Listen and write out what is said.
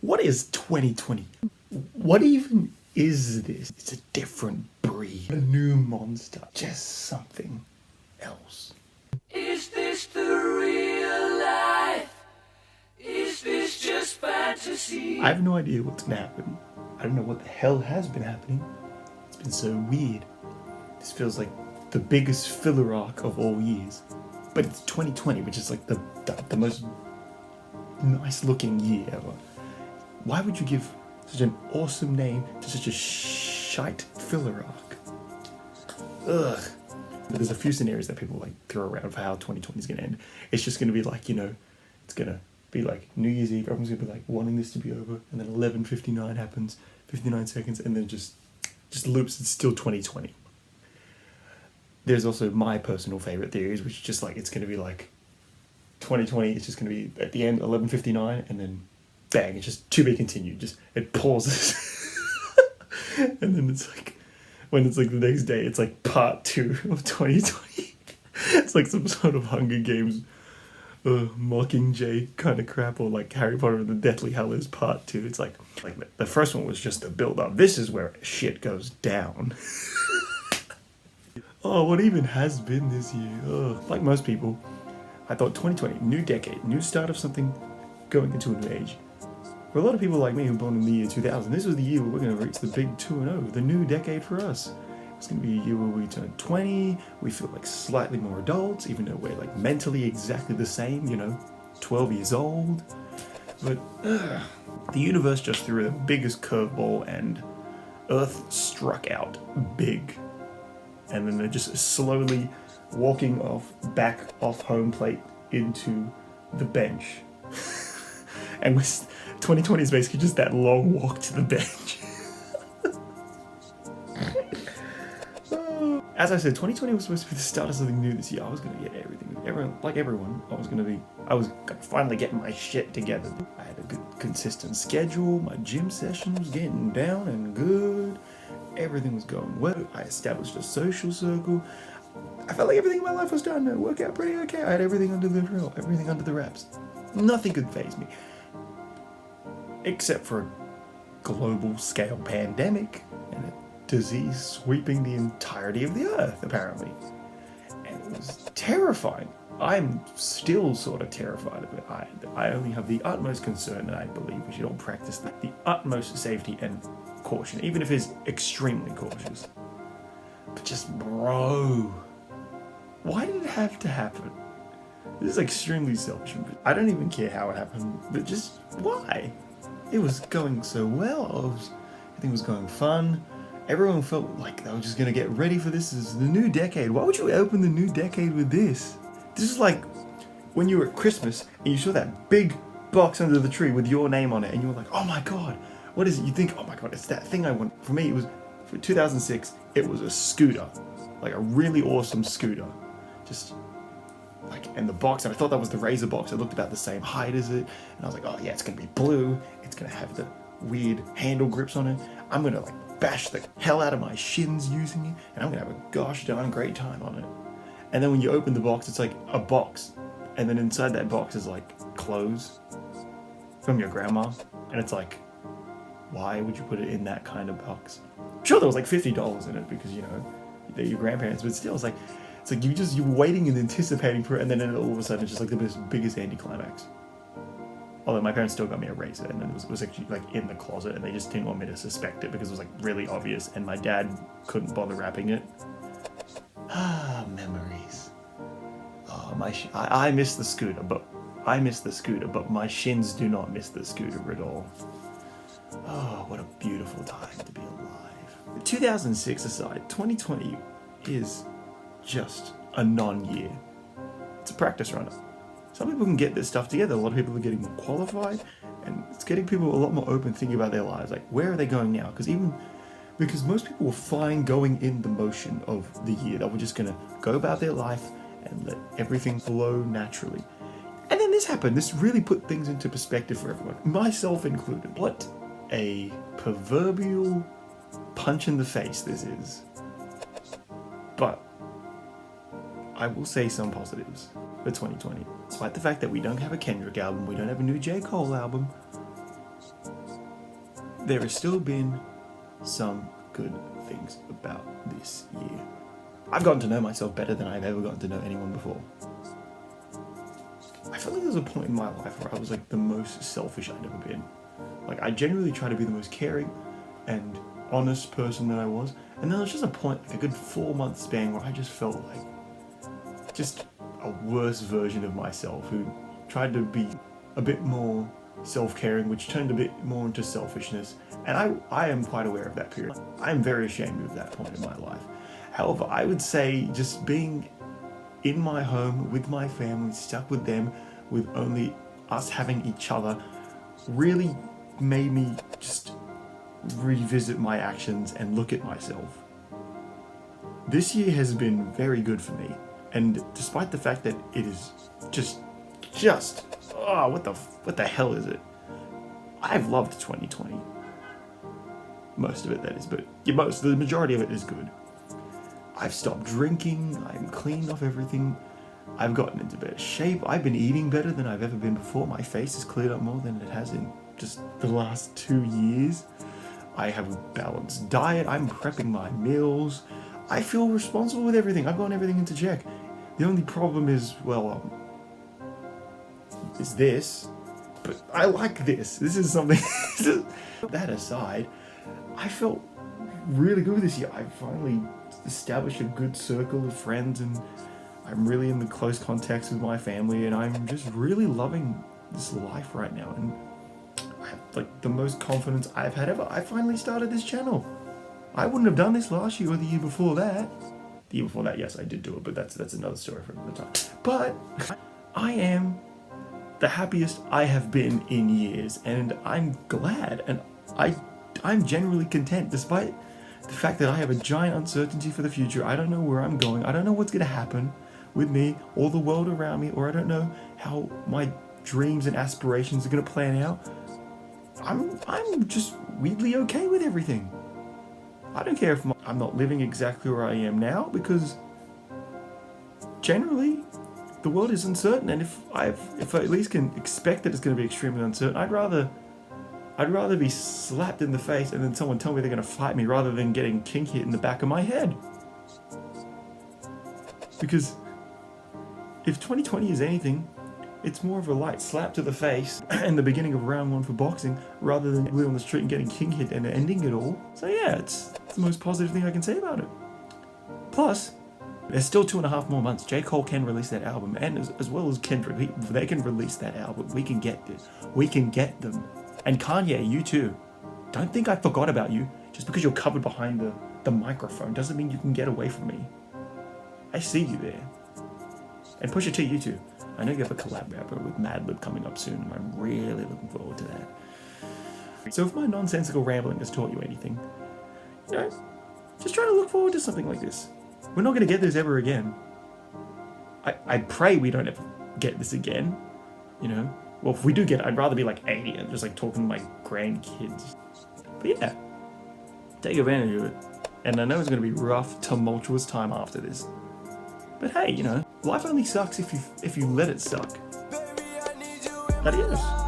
What is 2020? What even is this? It's a different breed. A new monster. Just something else. Is this the real life? Is this just fantasy? I have no idea what's gonna happen. I don't know what the hell has been happening. It's been so weird. This feels like the biggest filler arc of all years. But it's 2020, which is like the most nice looking year ever. Why would you give such an awesome name to such a shite filler arc? Ugh. But there's a few scenarios that people like throw around for how 2020 is gonna end. It's just gonna be like, it's gonna be like New Year's Eve, everyone's gonna be like wanting this to be over, and then 11:59 happens, 59 seconds, and then just loops. It's still 2020. There's also my personal favorite theories, which is just like it's gonna be like 2020. It's just gonna be at the end 11:59, and then bang, it's just to be continued. Just it pauses, and then it's like when it's like the next day, it's like part 2 of 2020. It's like some sort of Hunger Games, Mockingjay kind of crap, or like Harry Potter and the Deathly Hallows part 2. It's like the first one was just a build up. This is where shit goes down. Oh, what even has been this year? Oh, like most people, I thought 2020, new decade, new start of something, going into a new age. For a lot of people like me who were born in the year 2000, this was the year where we're going to reach the big 2-0, the new decade for us. It's going to be a year where we turn 20, we feel like slightly more adults, even though we're like mentally exactly the same, 12 years old. But the universe just threw the biggest curveball and Earth struck out big. And then they're just slowly walking back off home plate into the bench. And 2020 is basically just that long walk to the bench. As I said, 2020 was supposed to be the start of something new this year. I was going to get everything. Everyone, I was going to finally get my shit together. I had a good, consistent schedule. My gym session was getting down and good. Everything was going well. I established a social circle. I felt like everything in my life was starting to work out pretty okay. I had everything under the drill, everything under the wraps. Nothing could faze me. Except for a global scale pandemic and a disease sweeping the entirety of the earth, apparently. And it was terrifying. I'm still sort of terrified of it. I only have the utmost concern, and I believe we should all practice the utmost safety and caution, even if it's extremely cautious. But just, bro, why did it have to happen? This is extremely selfish. I don't even care how it happened, but just why? It was going so well. Everything was going fun. Everyone felt like they were just gonna get ready for this. This is the new decade. Why would you open the new decade with this? This is like when you were at Christmas and you saw that big box under the tree with your name on it, and you were like, oh my god, what is it? You think, oh my god, it's that thing I want. For me, it was, for 2006, it was a scooter. Like a really awesome scooter. Just like, and the box, and I thought that was the Razor box. It looked about the same height as it. And I was like, oh yeah, it's gonna be blue. It's gonna have the weird handle grips on it. I'm gonna like bash the hell out of my shins using it, and I'm gonna have a gosh darn great time on it. And then when you open the box, it's like a box. And then inside that box is like clothes from your grandma. And it's like, why would you put it in that kind of box? I'm sure there was like $50 in it because, they're your grandparents, but still, it's like you're waiting and anticipating for it, and then all of a sudden it's just like the biggest anticlimax. Although my parents still got me a razor, and then it was actually like in the closet, and they just didn't want me to suspect it because it was like really obvious, and my dad couldn't bother wrapping it. Ah, memories. Oh, I miss the scooter, but my shins do not miss the scooter at all. Oh, what a beautiful time to be alive. 2006 aside, 2020 is just a non-year. It's a practice run. Some people can get this stuff together. A lot of people are getting more qualified, and it's getting people a lot more open thinking about their lives. Like, where are they going now? Because most people were fine going in the motion of the year. They were just going to go about their life and let everything flow naturally. And then this happened. This really put things into perspective for everyone, myself included. What a proverbial punch in the face this is. But I will say some positives for 2020. Despite the fact that we don't have a Kendrick album, we don't have a new J. Cole album, there has still been some good things about this year. I've gotten to know myself better than I've ever gotten to know anyone before. I felt like there was a point in my life where I was like the most selfish I'd ever been. Like, I genuinely tried to be the most caring and honest person that I was, and then there was just a point, like a good 4-month span, where I just felt like just a worse version of myself who tried to be a bit more self-caring, which turned a bit more into selfishness, and I am quite aware of that period. I am very ashamed of that point in my life. However, I would say just being in my home with my family, stuck with them, with only us having each other, really made me just revisit my actions and look at myself. This year has been very good for me, and despite the fact that it is just what the hell is it? I've loved 2020. Most of it, that is, but the majority of it is good. I've stopped drinking, I'm cleaned off everything, I've gotten into better shape, I've been eating better than I've ever been before, my face has cleared up more than it has in just the last 2 years. I have a balanced diet, I'm prepping my meals, I feel responsible with everything, I've gotten everything into check. The only problem is, is this, but I like this. This is something, that aside, I felt really good this year. I finally established a good circle of friends, and I'm really in the close contacts with my family, and I'm just really loving this life right now, and I have like the most confidence I've had ever. I finally started this channel. I wouldn't have done this last year or the year before that. The year before that, yes, I did do it, but that's another story for another time. But I am the happiest I have been in years, and I'm glad, and I'm generally content, despite the fact that I have a giant uncertainty for the future. I don't know where I'm going. I don't know what's going to happen with me or the world around me, or I don't know how my dreams and aspirations are going to plan out. I'm just weirdly okay with everything. I don't care if I'm not living exactly where I am now, because generally the world is uncertain, and if I at least can expect that it's going to be extremely uncertain, I'd rather be slapped in the face and then someone tell me they're going to fight me, rather than getting kink hit in the back of my head. Because if 2020 is anything, it's more of a light slap to the face in the beginning of round 1 for boxing, rather than living on the street and getting kink hit and ending it all. So yeah, it's the most positive thing I can say about it. Plus, there's still 2.5 more months. J. Cole can release that album, and as well as Kendrick, they can release that album. We can get this. We can get them. And Kanye, you too. Don't think I forgot about you. Just because you're covered behind the microphone doesn't mean you can get away from me. I see you there. And Pusha T, you too. I know you have a collab rapper with Madlib coming up soon, and I'm really looking forward to that. So if my nonsensical rambling has taught you anything, just try to look forward to something like this. We're not going to get this ever again. I pray we don't ever get this again, Well, if we do get it, I'd rather be like 80 and just like talking to my grandkids. But yeah, take advantage of it. And I know it's going to be rough, tumultuous time after this. But hey, life only sucks if you let it suck. Adios.